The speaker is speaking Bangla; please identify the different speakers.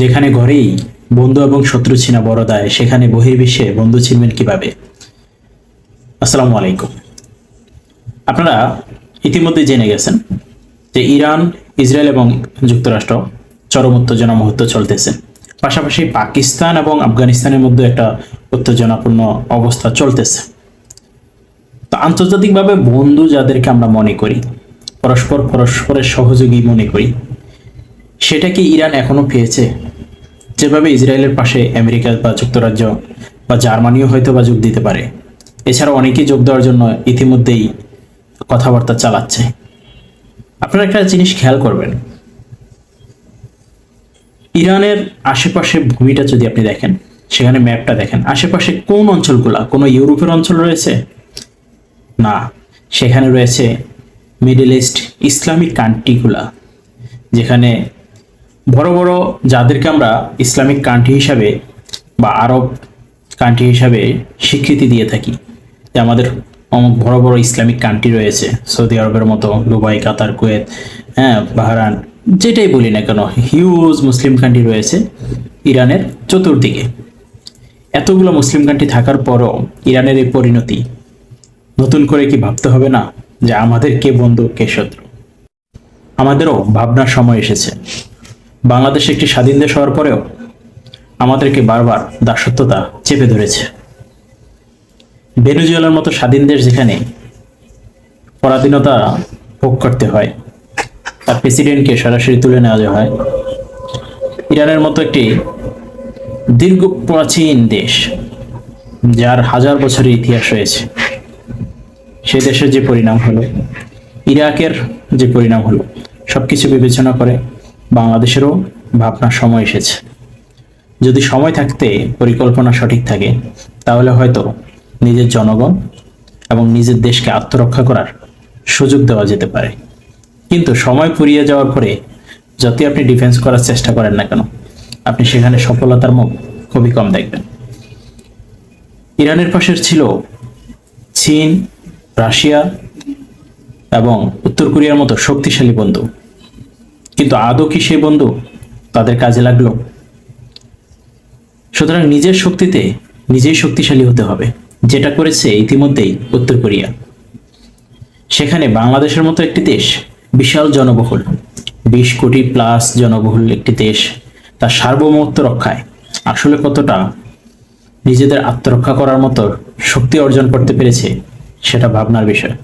Speaker 1: যেখানে ঘরেই বন্ধু এবং শত্রু চিনা বড় দায়, সেখানে বহির্বিশ্বে বন্ধু চিনবেন কিভাবে? আসসালামু আলাইকুম। আপনারা ইতিমধ্যে জেনে গেছেন যে ইরান, ইসরায়েল এবং যুক্তরাষ্ট্র চরম উত্তেজনা মুহূর্ত চলতেছে। পাশাপাশি পাকিস্তান এবং আফগানিস্তানের মধ্যে একটা উত্তেজনাপূর্ণ অবস্থা চলতেছে। তো আন্তর্জাতিকভাবে বন্ধু যাদেরকে আমরা মনে করি, পরস্পরের সহযোগী মনে করি, সেটা কি ইরান এখনো পেয়েছে? যেভাবে ইসরায়েলের পাশে আমেরিকা বা যুক্তরাজ্য বা জার্মানিও হয়তো বা যোগ দিতে পারে, এছাড়া অনেকেই যোগ দেওয়ার জন্য ইতিমধ্যেই কথাবার্তা চালাচ্ছে। আপনারা একটা জিনিস খেয়াল করবেন, ইরানের আশেপাশে ভূমিটা যদি আপনি দেখেন, সেখানে ম্যাপটা দেখেন, আশেপাশে কোন অঞ্চলগুলা? কোনো ইউরোপের অঞ্চল রয়েছে? না, সেখানে রয়েছে মিডল ইস্ট, ইসলামিক কান্ট্রিগুলা, যেখানে বড় বড় যাদেরকে আমরা ইসলামিক কান্ট্রি হিসাবে বা আরব কান্ট্রি হিসাবে স্বীকৃতি দিয়ে থাকি, যে আমাদের অনেক বড় বড় ইসলামিক কান্ট্রি রয়েছে, সৌদি আরবের মতো, দুবাই, কাতার, কুয়েত, হ্যাঁ, বাহরান, যেটাই বলি না কেন, হিউজ মুসলিম কান্ট্রি রয়েছে ইরানের চতুর্দিকে। এতগুলো মুসলিম কান্ট্রি থাকার পরও ইরানের এই পরিণতি, নতুন করে কি ভাবতে হবে না যে আমাদের কে বন্ধু কে শত্রু? আমাদেরও ভাবনার সময় এসেছে। বাংলাদেশ একটি স্বাধীন দেশ হওয়ার পরেও আমাদেরকে বারবার দাসত্বতা চেপে ধরেছে। ভেনেজুয়েলার মতো স্বাধীন দেশ, যেখানে পরাধীনতা ভোগ করতে হয়, তার প্রেসিডেন্টকে সরাসরি তুলে নেওয়া হয়। ইরানের মতো একটি দীর্ঘ প্রাচীন দেশ, যার হাজার বছরের ইতিহাস রয়েছে, সে দেশের যে পরিণাম হলো, ইরাকের যে পরিণাম হলো, সবকিছু বিবেচনা করে বাংলাদেশেরও ভাবনার সময় এসেছে। যদি সময় থাকতে পরিকল্পনা সঠিক থাকে, তাহলে হয়তো নিজের জনগণ এবং নিজের দেশকে আত্মরক্ষা করার সুযোগ দেওয়া যেতে পারে। কিন্তু সময় ফুরিয়ে যাওয়ার পরে যতই আপনি ডিফেন্স করার চেষ্টা করেন না কেন, আপনি সেখানে সফলতার মুখ খুবই কম দেখবেন। ইরানের পাশে ছিল চীন, রাশিয়া এবং উত্তর কোরিয়ার মতো শক্তিশালী বন্ধু, কিন্তু আদৌ কি সেই বন্ধু তাদের কাজে লাগলো? সুতরাং নিজের শক্তিতে নিজেই শক্তিশালী হতে হবে, যেটা করেছে ইতিমধ্যেই উত্তর কোরিয়া। সেখানে বাংলাদেশের মতো একটি দেশ, বিশাল জনবহুল, 20 কোটি প্লাস জনবহুল একটি দেশ, তার সার্বভৌমত্ব রক্ষায় আসলে কতটা নিজেদের আত্মরক্ষা করার মতো শক্তি অর্জন করতে পেরেছে, সেটা ভাবনার বিষয়।